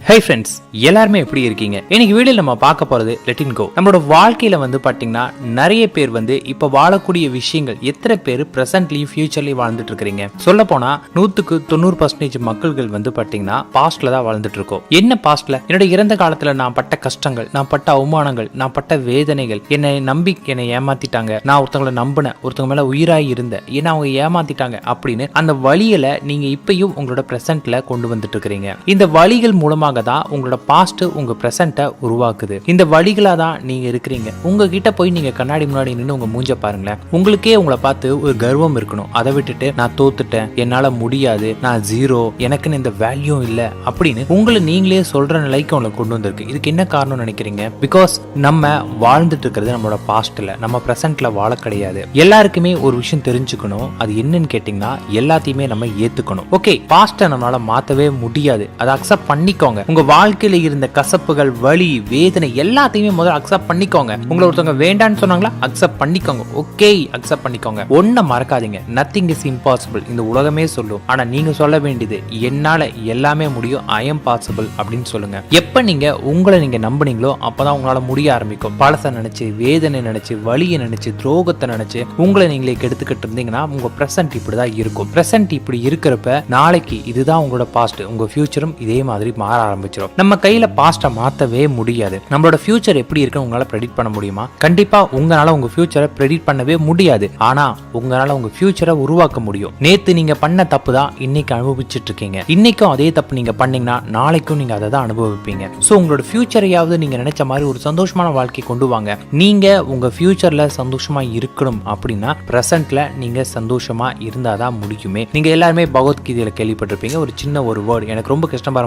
Hi friends, எல்லாருமே எப்படி இருக்கீங்க? இன்னைக்கு வீடியோல நம்ம பார்க்க போறது லெட்டின் கோ. நம்மளோட வாழ்க்கையில பாத்தீங்கன்னா நிறைய பேர் இப்ப வாழக்கூடிய விஷயங்கள் எத்தனை பேர் பிரசன்ட்லயும் ஃபியூச்சர்லயும் வாழ்ந்துட்டு இருக்கீங்க? சொல்ல போனா 100% மக்கள்கள் பாத்தீங்கன்னா பாஸ்ட்ல தான் வாழ்ந்துட்டு இருக்கோம். என்ன பாஸ்ட்ல? என்னோட இறந்த காலத்துல நான் பட்ட கஷ்டங்கள், நான் பட்ட அவமானங்கள், நான் பட்ட வேதனைகள், என்னை நம்பி என்னை ஏமாத்திட்டாங்க, நான் ஒருத்தவங்களை நம்பினேன், ஒருத்தவங்க மேல உயிராய் இருந்தேன், ஏன்னா அவங்க ஏமாத்திட்டாங்க அப்படின்னு அந்த வழியில நீங்க இப்பயும் உங்களோட பிரசன்ட்ல கொண்டு வந்துட்டு இருக்கிறீங்க. இந்த வழிகள் மூலமாக தான் உங்களோட பாஸ்ட் உங்க பிரசன்ட்டை உருவாக்குது. இந்த வழிகளா தான் நீங்க இருக்கிறீங்க. உங்ககிட்ட போய் நீங்க கண்ணாடி முன்னாடி நின்று உங்க மூஞ்ச பாருங்களேன். உங்களுக்கே உங்களை பார்த்து ஒரு கர்வம் இருக்கணும். அதை விட்டுட்டு நான் தோத்துட்டேன், என்னால முடியாது, நான் ஜீரோ, எனக்குன்னு இந்த வேல்யூ இல்ல அப்படின்னு உங்களை நீங்களே சொல்ற நிலைக்கு உங்களை கொண்டு வந்திருக்கு. இதுக்கு என்ன காரணம் நினைக்கிறீங்க? பிகாஸ் நம்ம வாழ்ந்துட்டு இருக்கிறது நம்மளோட பாஸ்ட்ல, நம்ம பிரசன்ட்ல வாழ கிடையாது. எல்லாருக்குமே ஒரு விஷயம் தெரிஞ்சுக்கணும். அது என்னன்னு கேட்டீங்கன்னா எல்லாத்தையுமே நம்ம ஏத்துக்கணும். ஓகே, பாஸ்ட நம்மளால மாத்தவே முடியாது, அதை அக்செப்ட் பண்ணிக்கோங்க. உங்க வாழ்க்கையில இருந்த கசப்புகள், வலி, வேதனை எல்லாத்தையுமே முதல்ல அக்செப்ட் பண்ணிக்கோங்க. உங்களை ஒருத்தவங்க வேண்டான்னு சொன்னாங்களா, அக்செப்ட் பண்ணிக்கோங்க. ஓகே, அக்செப்ட் பண்ணிக்கோங்க. ஒன்ன மறக்காதீங்க, நத்திங் இஸ் இம்பாசிபிள். இந்த உலகமே சொல்லும். ஆனா நீங்க சொல்ல வேண்டியது என்னால எல்லாமே முடியும், ஐ எம் பாசிபிள் அப்படின்னு சொல்லுங்க. எப்ப நீங்க உங்களை நீங்க நம்புனீங்களோ அப்பதான் உங்களால முடிய ஆரம்பிக்கும். பழச நினைச்சு, வேதனை நினைச்சு, வலியை நினைச்சு, துரோகத்தை நினைச்சு உங்களை நீங்களே கெடுத்துக்கிட்டு இருந்தீங்கன்னா உங்க பிரசன்ட் இப்படிதான் இருக்கும். பிரசன்ட் இப்படி இருக்கிறப்ப நாளைக்கு இதுதான் உங்களோட பாஸ்ட், உங்க ஃபியூச்சரும் இதே மாதிரி மாற ஆரம்பிச்சிடும். நம்ம கையில பாஸ்ட மாத்தவே முடியாது. நம்மளோட ஃபியூச்சர் எப்படி இருக்குன்னு உங்களால ப்ரெடிக்ட் பண்ண முடியுமா? கண்டிப்பா உங்களால உங்க ஃபியூச்சரை ப்ரெடிக்ட் பண்ணவே முடியாது. ஆனா உங்களால உங்க ஃபியூச்சரை உருவாக்க முடியும். நேத்து நீங்க பண்ண தப்பு தான் இன்னைக்கு அனுபவிச்சுட்டு இருக்கீங்க. இன்னைக்கும் அதே தப்பு நீங்க பண்ணீங்கன்னா நாளைக்கும் நீங்க அதை தான் அனுபவிப்பீங்க. சோ உங்களோட ஃபியூச்சரையாவது நீங்க நினைச்ச மாதிரி ஒரு சந்தோஷமான வாழ்க்கை கொண்டு வாங்க. நீங்க உங்க ஃபியூச்சர்ல சந்தோஷமா இருக்கணும் அப்படின்னா பிரசன்ட்ல நீங்க சந்தோஷமா இருந்தாதான் முடியுமே. நீங்க எல்லாருமே பகவத்கீதையில கேள்விப்பட்டிருப்பீங்க. ஒரு சின்ன ஒரு வேர்டு எனக்கு ரொம்ப கஷ்டமா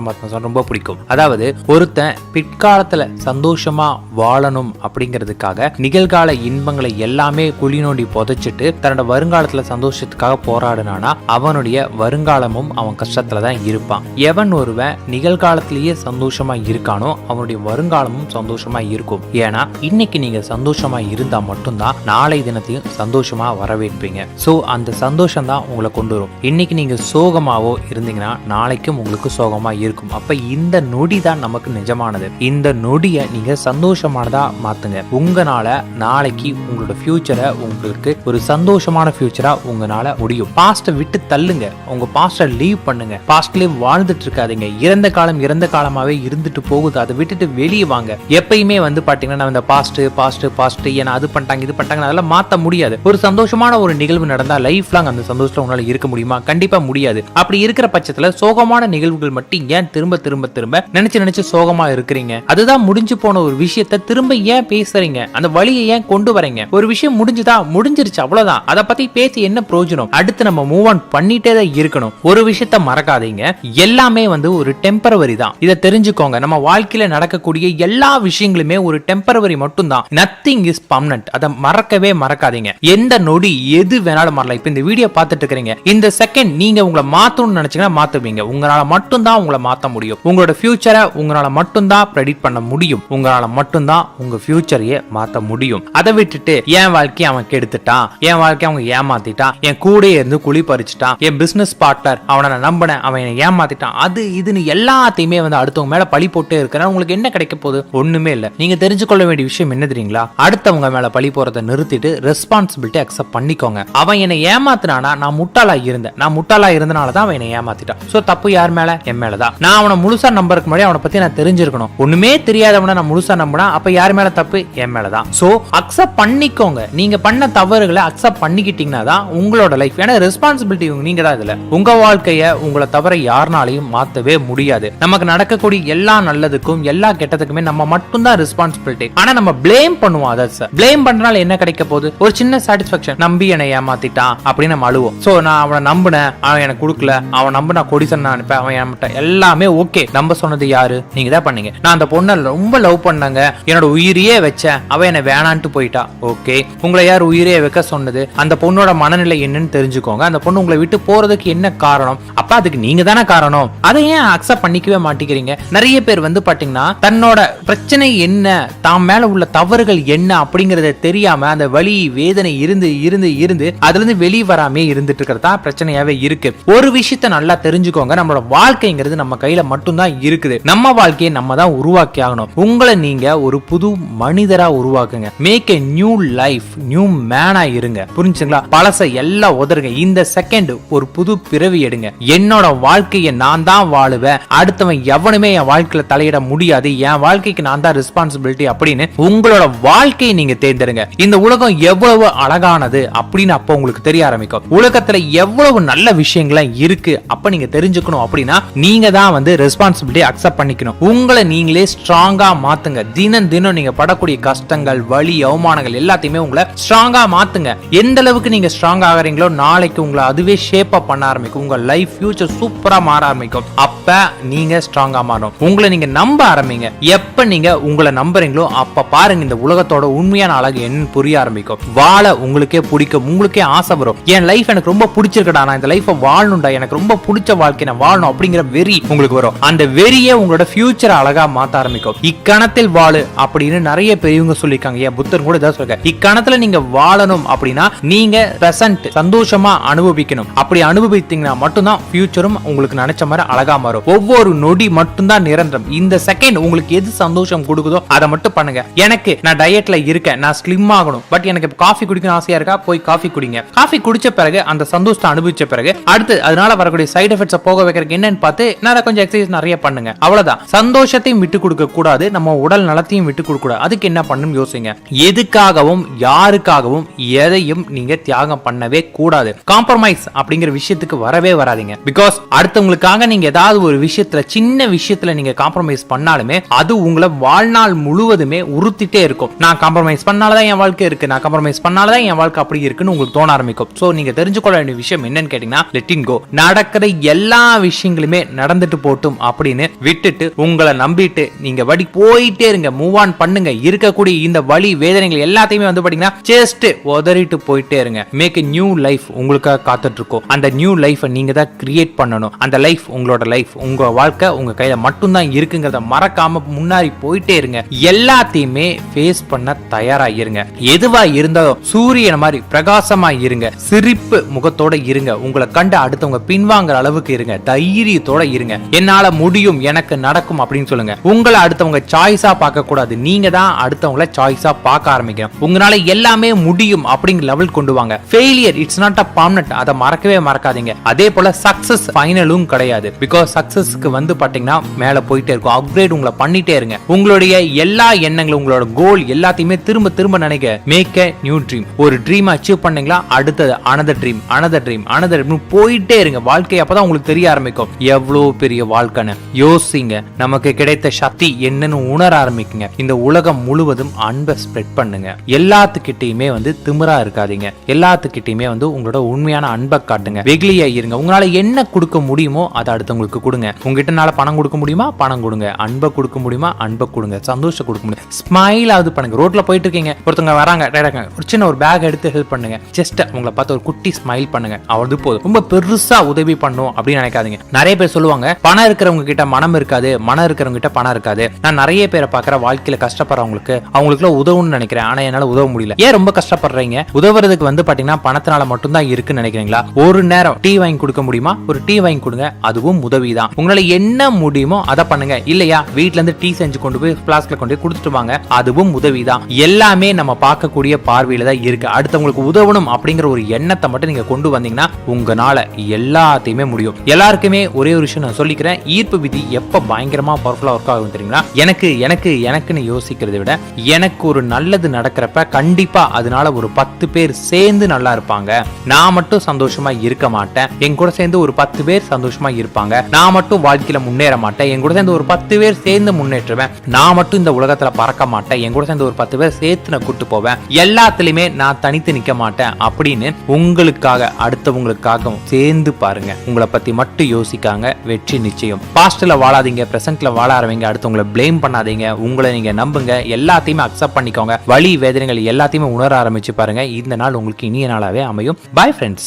ரொம்ப பிடிக்கும். அதாவது ஒருத்தன் பிற்காலத்துல சந்தோஷமா வாழணும் அப்படிங்கிறதுக்காக நிகழ்கால இன்பங்களை எல்லாமே குழி நோண்டி புதைச்சிட்டு தன்னோட வருங்காலத்துல சந்தோஷத்துக்காக போராடுனானா அவனுடைய வருங்காலமும் அவன் கஷ்டத்துல தான் இருப்பான். எவன் ஒருவன் நிகழ்காலத்திலேயே சந்தோஷமா இருக்கானோ அவனுடைய வருங்காலமும் சந்தோஷமா இருக்கும். ஏன்னா இன்னைக்கு நீங்க சந்தோஷமா இருந்தா மட்டும்தான் நாளை தினத்தையும் சந்தோஷமா வரவேற்பீங்க. சோ அந்த சந்தோஷம் தான் உங்களை கொண்டு வரும். இன்னைக்கு நீங்க சோகமாவோ இருந்தீங்கன்னா நாளைக்கும் உங்களுக்கு சோகமா இருக்கும். அப்ப இந்த நொடி தான் நமக்கு நிஜமானது. இந்த நொடியை நீங்க சந்தோஷமானதா மாத்துங்க. உங்களால நாளைக்கு உங்களோட ஃபியூச்சரை உங்களுக்கு ஒரு சந்தோஷமான ஃபியூச்சரா உங்களால முடியும். பாஸ்ட விட்டு தள்ளுங்க. உங்க பாஸ்ட லீவ் பண்ணுங்க. பாஸ்ட்லயே வாழ்ந்துட்டு இருக்காதீங்க. இறந்த காலம் இறந்த காலமாவே இருந்துட்டு போகுது. அதை விட்டுட்டு வெளியே வாங்க. எப்பயுமே பாத்தீங்கன்னா இந்த பாஸ்ட் ஏன்னா அது பண்ணிட்டாங்க இது பண்ணிட்டாங்க அதெல்லாம் மாத்த முடியாது. ஒரு சந்தோஷமான ஒரு நிகழ்வு நடந்தா லைஃப் லாங் அந்த சந்தோஷத்துல உங்களால இருக்க முடியுமா? கண்டிப்பா முடியாது. அப்படி இருக்கிற பட்சத்துல சோகமான நிகழ்வுகள் மட்டும் ஏன் திரும்ப திரும்ப திரும்ப நினைச்சு சோகமா இருக்கிறீங்க? அதுதான் முடிஞ்சு போன ஒரு விஷயத்தை திரும்ப ஏன் பேசுறீங்க? அந்த வழியை ஏன் கொண்டு வரீங்க? ஒரு விஷயம் முடிஞ்சிருச்சு அவ்வளவுதான். அதை பத்தி பேசி என்ன பிரயோஜனம்? அடுத்து நம்ம மூவ் ஆன் பண்ணிட்டே தான் இருக்கணும். ஒரு விஷயத்தை மறக்காதீங்க, எல்லாமே ஒரு டெம்பரவரி தான். இதை தெரிஞ்சுக்கோங்க. நம்ம வாழ்க்கையில நடக்கக்கூடிய எல்லா விஷயங்களுமே ஒரு டெம்பரவரி மட்டும் தான். Nothing is permanent. அதை மறக்கவே மறக்காதீங்க. எந்த நொடி எது வேணாலும் மாறலாம். இப்ப இந்த வீடியோ பார்த்துட்டு இருக்கீங்க, இந்த செகண்ட் நீங்க உங்களை மாத்தணும்னு நினைச்சீங்கன்னா மாத்துவீங்க. உங்களால மட்டும் தான் உங்களை மாத்த முடியும். உங்களோட ஃபியூச்சரை உங்களால மட்டும் தான் ப்ரெடிக்ட் பண்ண முடியும். உங்களால மட்டும் தான் உங்க ஃபியூச்சரையே மாத்த முடியும். அதை விட்டுட்டு என் வாழ்க்கையை அவன் கெடுத்துட்டான், என் வாழ்க்கையை அவங்க ஏமாத்திட்டான், என் கூட இருந்து குழி பறிச்சுட்டான், என் பிசினஸ் பார்ட்னர் அவனை நான் நம்பினேன் அவன் என்னை ஏமாத்திட்டான், அது இதுன்னு எல்லாத்தையுமே அடுத்தவங்க மேல பழி போட்டே இருக்கிற உங்களுக்கு என்ன கிடைக்க போகுது? ஒண்ணுமே இல்ல. நீங்க தெரிஞ்சுக்கொள்ள வேண்டிய விஷயம் என்ன தெரியுங்களா? அடுத்தவங்க மேல பழி போறதை நிறுத்திட்டு ரெஸ்பான்சிபிலிட்டி அக்செப்ட் பண்ணிக்கோங்க. அவன் என்னை ஏமாத்தினானா நான் முட்டாளா இருந்தனாலதான் அவன் என்னை ஏமாத்திட்டான். சோ தப்பு யார் மேல? என் மேலதான். நான் அவனை முழுசா நம்பருக்கு முன்னாடி அவனை பத்தி நான் தெரிஞ்சிருக்கணும். ஒண்ணுமே தெரியாதவனை நான் முழுசா நம்பினா அப்ப யார் மேல தப்பு? என் மேலதான். சோ அக்செப்ட் பண்ணிக்கோங்க. நீங்க பண்ண தவறுகளை அக்செப்ட் பண்ணிக்கிட்டீங்கன்னா தான் உங்களோட லைஃப். ஏன்னா ரெஸ்பான்சிபிலிட்டி நீங்க தான். இதுல உங்க வாழ்க்கைய உங்களை தவிர யாருனாலையும் மாத்தவே முடியாது. நமக்கு நடக்கக்கூடிய எல்லா நல்லதுக்கும் எல்லா கெட்டதுக்குமே நம்ம மட்டும் தான் ரெஸ்பான்சிபிலிட்டி. ஆனா நம்ம பிளேம் பண்ணுவோம். அதை பிளேம் பண்றனால என்ன கிடைக்க போகுது? ஒரு சின்ன சாட்டிஸ்பாக்சன். நம்பி என்னை ஏமாத்திட்டான் அப்படின்னு நம்ம அழுவோம். சோ நான் அவனை நம்பினேன், அவன் எனக்கு கொடுக்கல, அவன் நம்ப நான் கொடிசன் அனுப்பேன், அவன் ஏமாட்டான், எல்லாமே ஓகே. நம்ப சொன்னது யாரு? நீங்க தான் பண்ணீங்க. நான் அந்த பொண்ணை ரொம்ப லவ் பண்ணாங்க, என்னோட உயிரையே வச்சேன், அவ என்ன வேணான்ட்டு போயிட்டா. ஓகே, உங்களை யார் உயிரையே வைக்க சொன்னது? அந்த பொண்ணோட மனநிலை என்னன்னு தெரிஞ்சுக்கோங்க. அந்த பொண்ணு உங்களை விட்டு போறதுக்கு என்ன காரணம்? அப்ப அதுக்கு நீங்க தானே காரணம். அதை ஏன் அக்செப்ட் பண்ணிக்கவே மாட்டேங்கிறீங்க? நிறைய பேர் பாத்தீங்கன்னா தன்னோட பிரச்சனை என்ன, தாம் மேல உள்ள தவறுகள் என்ன அப்படிங்கறத தெரியாம அந்த வலி வேதனை இருந்து இருந்து இருந்து அதுல இருந்து வெளியே வராமே இருந்துட்டு இருக்கிறதா பிரச்சனையாவே இருக்கு. ஒரு விஷயத்த நல்லா தெரிஞ்சுக்கோங்க, நம்மளோட வாழ்க்கைங்கிறது நம்ம கையில மட்டும்தான் மட்டும்தான் இருக்குது. நம்ம வாழ்க்கையை நம்ம தான் உருவாக்கி ஆகணும். உங்களை நீங்க ஒரு புது மனிதரா உருவாக்குங்க. Make a new life, new மேனா இருங்க. புரிஞ்சுங்களா? பழச எல்லாம் உதறுங்க. இந்த செகண்ட் ஒரு புது பிறவி எடுங்க. என்னோட வாழ்க்கையை நான் தான் வாழுவேன், அடுத்தவன் எவனுமே என் வாழ்க்கையில தலையிட முடியாது, என் வாழ்க்கைக்கு நான் தான் ரெஸ்பான்சிபிலிட்டி அப்படின்னு உங்களோட வாழ்க்கையை நீங்க தேர்ந்தெடுங்க. இந்த உலகம் எவ்வளவு அழகானது அப்படின்னு அப்ப உங்களுக்கு தெரிய ஆரம்பிக்கும். உலகத்துல எவ்வளவு நல்ல விஷயங்கள் இருக்கு அப்ப நீங்க தெரிஞ்சுக்கணும். அப்படின்னா நீங்க தான் வந்து ரெஸ்பான்சிபிலிட்டி அக்செப்ட் பண்ணிக்கணும். உங்களை நீங்களே ஸ்ட்ராங்கா மாத்துங்க. தினம் தினம் நீங்க படக்கூடிய கஷ்டங்கள், வலி, அவமானங்கள் எல்லாத்தையுமே உங்களை ஸ்ட்ராங்கா மாத்துங்க. எந்த அளவுக்கு நீங்க ஸ்ட்ராங் ஆகுறீங்களோ நாளைக்கு உங்களை அதுவே ஷேப் அப் பண்ண ஆரம்பிக்கும். உங்க லைஃப் ஃபியூச்சர் சூப்பரா மாற ஆரம்பிக்கும். அப்ப நீங்க ஸ்ட்ராங்கா மாறும். உங்களை நீங்க நம்ப ஆரம்பிங்க. எப்ப நீங்க உங்களை நம்புறீங்களோ அப்ப பாருங்க இந்த உலகத்தோட உண்மையான அழகு என்னன்னு புரிய ஆரம்பிக்கும். வாழ உங்களுக்கே பிடிக்கும், உங்களுக்கே ஆசை வரும். என் லைஃப் எனக்கு ரொம்ப பிடிச்சிருக்கடா, நான் இந்த லைஃபை வாழணும்டா, எனக்கு ரொம்ப பிடிச்ச வாழ்க்கை நான் வாழணும் அப்படிங்கிற வெறி உங்களுக்கு வரும். அந்த வெறியே உங்களோட ஃபியூச்சர் அழகா மாத்த ஆரம்பிக்கும். இக்கணத்தில் வாழு அப்படின்னு நிறைய பெரியவங்க சொல்லிருக்காங்க. ஏன் புத்தர் கூட இதான் சொல்றாங்க. இக்கணத்துல நீங்க வாழணும் அப்படின்னா நீங்க பிரசன்ட் சந்தோஷமா அனுபவிக்கணும். அப்படி அனுபவித்தீங்கன்னா மட்டும்தான் ஃபியூச்சரும் உங்களுக்கு நினைச்ச மாதிரி அழகா மாறும். ஒவ்வொரு நொடி மட்டும்தான் நிரந்தரம். இந்த செகண்ட் உங்களுக்கு எது சந்தோஷம் கொடுக்குதோ அதை மட்டும் பண்ணுங்க. எனக்கு நான் டயட்ல இருக்கேன், நான் ஸ்லிம் ஆகணும், பட் எனக்கு காஃபி குடிக்கணும் ஆசையா இருக்கா, போய் காஃபி குடிங்க. காஃபி குடிச்ச பிறகு அந்த சந்தோஷத்தை அனுபவிச்ச பிறகு அடுத்து அதனால வரக்கூடிய சைடு எஃபெக்ட்ஸ் போக வைக்கிறதுக்கு என்னன்னு பார்த்து நான் கொஞ்சம் எக்ஸசைஸ் நிறைய பண்ணுங்க. அவ்வளவுதான். சந்தோஷத்தையும் விட்டு கொடுக்க கூடாது, நம்ம உடல் நலத்தையும் விட்டு கொடுக்க கூடாது. அதுக்கு என்ன பண்ணணும் யோசிங்க. எதுக்காகவும் யாருக்காகவும் எதையும் நீங்க தியாகம் பண்ணவே கூடாது. காம்ப்ரமைஸ் அப்படிங்கிற விஷயத்துக்கு வரவே வராதீங்க. பிகாஸ் அடுத்தவங்களுக்காக நீங்க ஏதாவது ஒரு விஷயத்துல, சின்ன விஷயத்துல நீங்க காம்ப்ரமைஸ் பண்ணாலுமே அது உங்களை வாழ்நாள் முழுவதுமே உறுத்திட்டே இருக்கும். நான் காம்ப்ரமைஸ் பண்ணாலதான் என் வாழ்க்கை இருக்கு, நான் காம்ப்ரமைஸ் பண்ணாலதான் என் வாழ்க்கை அப்படி இருக்குன்னு உங்களுக்கு தோண ஆரம்பிக்கும். சோ நீங்க தெரிஞ்சுக்கொள்ள வேண்டிய விஷயம் என்னன்னு கேட்டீங்கன்னா, லெட் இட் கோ. நடக்கிற எல்லா விஷயங்களுமே நடந்துட்டு போட்டும் அப்படின்னு விட்டுட்டு உங்களை நம்பிட்டு நீங்க வடி போயிட்டே இருங்க. மூவ் ஆன் பண்ணுங்க. இருக்கக்கூடிய இந்த வலி வேதனைகள் எல்லாத்தையுமே வந்து பாத்தீங்கன்னா ஜஸ்ட் உதறிட்டு போயிட்டே இருங்க. மேக் எ நியூ லைஃப் உங்களுக்காக காத்துட்டு இருக்கும். அந்த நியூ லைஃப் நீங்க தான் கிரியேட் பண்ணணும். அந்த லைஃப் உங்களோட லைஃப், உங்க வாழ்க்கை உங்க கையில மட்டும்தான் இருக்குங்கிறத மறக்காம முன்னாடி போயிட்டே இருங்க. எல்லாத்தையுமே ஃபேஸ் பண்ண தயாரா இருங்க. எதுவா இருந்தாலும் சூரியன் மாதிரி பிரகாசமா இருங்க. சிரிப்பு முகத்தோட இருங்க. உங்களை கண்டு அடுத்தவங்க பின்வாங்குற அளவுக்கு இருங்க. தைரியத்தோட இருங்க. என்னால முடியும், எனக்கு நடக்கும் அப்படின்னு சொல்லுங்க. உங்களை அடுத்தவங்க சாய்ஸா பார்க்க கூடாது, நீங்க தான் அடுத்தவங்களை சாய்ஸா பார்க்க ஆரம்பிக்கணும். உங்களால எல்லாமே முடியும் அப்படிங்கிற லெவல் கொண்டு வாங்க. Failure it's not a permanent, அதை மறக்கவே மறக்காதீங்க. அதே போல சக்சஸ் ஃபைனலும் கிடையாது. பிகாஸ் சக்சஸ்க்கு வந்து பாத்தீங்கன்னா மேல போயிட்டே இருக்கும். அப்கிரேட் உங்களை பண்ணிட்டே இருங்க. உங்களுடைய எல்லா எண்ணங்களும், உங்களோட கோல் எல்லாத்தையுமே திரும்ப திரும்ப நினைக்க. Make a new dream. ஒரு ட்ரீம் அச்சீவ் பண்ணீங்களா, அடுத்தது another dream, another dream, another dream போயிட்டே இருங்க. வாழ்க்கை அப்பதான் உங்களுக்கு தெரிய ஆரம்பிக்கும் எவ்வளவு பெரிய வாழ்க்கைன்னு. யோசிங்க. நமக்கு கிடைத்த சக்தி என்னன்னு உணர ஆரம்பிக்குங்க. இந்த உலகம் முழுவதும் அன்பை ஸ்ப்ரெட் பண்ணுங்க. எல்லாத்துக்கிட்டையுமே வந்து திமிரா இருக்காதீங்க. எல்லாத்துக்கிட்டையுமே வந்து உங்களோட உண்மையான அன்பை காட்டுங்க. வெகுளியா இருங்க. உங்களால என்ன கொடுக்க முடியுமோ அதை அடுத்தவங்களுக்கு கொடுங்க. உங்ககிட்ட பணம் கொடுக்க முடியுமா, பணம் கொடுங்க. அன்பை கொடுக்க முடியுமா, அன்பை கொடுங்க. சந்தோஷம் கொடுக்க முடியும், ஸ்மைல் ஆகுது பண்ணுங்க. ரோட்ல போயிட்டு இருக்கீங்க, ஒருத்தவங்க வராங்க, ஒரு சின்ன ஒரு பேக் எடுத்து ஹெல்ப் பண்ணுங்க. ஜஸ்ட் உங்களை பார்த்து ஒரு குட்டி ஸ்மைல் பண்ணுங்க. அவ்வளவு போதும். ரொம்ப பெருசா உதவி பண்ணும் அப்படின்னு நினைக்காதீங்க. நிறைய பேர் சொல்லுவாங்க பணம் இருக்கிறவங்க கிட்ட மனம் இருக்காது, மனம் இருக்கிறவங்க கிட்ட பணம் இருக்காது. நான் நிறைய பேரை பார்க்கற வாழ்க்கையில கஷ்டப்படுறவங்களுக்கு அவங்களுக்கு உதவுன்னு நினைக்கிறேன். ஆனா என்னால உதவ முடியல. ஏன் ரொம்ப கஷ்டப்படுறீங்க? உதவுறதுக்கு வந்து பாத்தீங்கன்னா பணத்தினால மட்டும்தான் இருக்குன்னு நினைக்கிறீங்களா? ஒரு நேரம் டீ வாங்கி கொடுக்க முடியுமா, ஒரு டீ வாங்கி கொடுங்க. அதுவும் உதவிதான். உங்களால என்ன முடியுமோ அதை பண்ணுங்க. இல்லையா வீட்ல இருந்து டீ செஞ்சு கொண்டு போய் பிளாஸ்க்ல கொண்டு போய் கொடுத்துட்டு வாங்க. அதுவும் உதவிதான். எல்லாமே நம்ம பார்க்கக்கூடிய பார்வையில தான் இருக்கு. அடுத்தவங்களுக்கு உதவணும் அப்படிங்கிற ஒரு எண்ணத்தை மட்டும் நீங்க கொண்டு வந்தீங்கன்னா உங்களால எல்லாத்தையுமே முடியும். எல்லாருக்குமே ஒரே ஒரு விஷயம் நான் சொல்லிக்கிறேன். ஈர்ப்பு விதி எப்ப பயங்கரமா பவர்ஃபுல்லா ஒர்க் ஆகும் தெரியுங்களா? எனக்குன்னு யோசிக்கிறதை விட எனக்கு ஒரு நல்லது நடக்கிறப்ப கண்டிப்பா அதனால ஒரு 10 பேர் சேர்ந்து நல்லா இருப்பாங்க. நான் மட்டும் சந்தோஷமா இருக்க மாட்டேன், என் கூட சேர்ந்து ஒரு 10 பேர் சந்தோஷமா இருப்பாங்க. நான் மட்டும் வாழ்க்கையில முன்னேற மாட்டேன், என் கூட சேர்ந்து ஒரு 10 பேர் சேர்ந்து முன்னேற்றுவேன். நான் மட்டும் இந்த உலகத்துல பறக்க மாட்டேன், என் கூட சேர்ந்து ஒரு 10 பேர் சேர்த்து நான் கூட்டு போவேன். எல்லாத்துலயுமே நான் தனித்து நிக்க மாட்டேன் அப்படின்னு உங்களுக்காக அடுத்தவங்களுக்காக சேர்ந்து பாருங்க. உங்களை பத்தி மட்டும் யோசிக்காங்க. வெற்றி நிச்சயம். பாஸ்ட்ல வாழாதீங்க, பிரசன்ட்ல வாழ ஆரம்பிங்க. அடுத்தவங்களை பிளேம் பண்ணாதீங்க. உங்களை நீங்க நம்புங்க. எல்லாத்தையுமே அக்செப்ட் பண்ணிக்கோங்க. வலி வேதனைகள் எல்லாத்தையுமே உணர ஆரம்பிச்சு பாருங்க. இந்த நாள் உங்களுக்கு இனிய நாளாவே அமையும். Bye friends.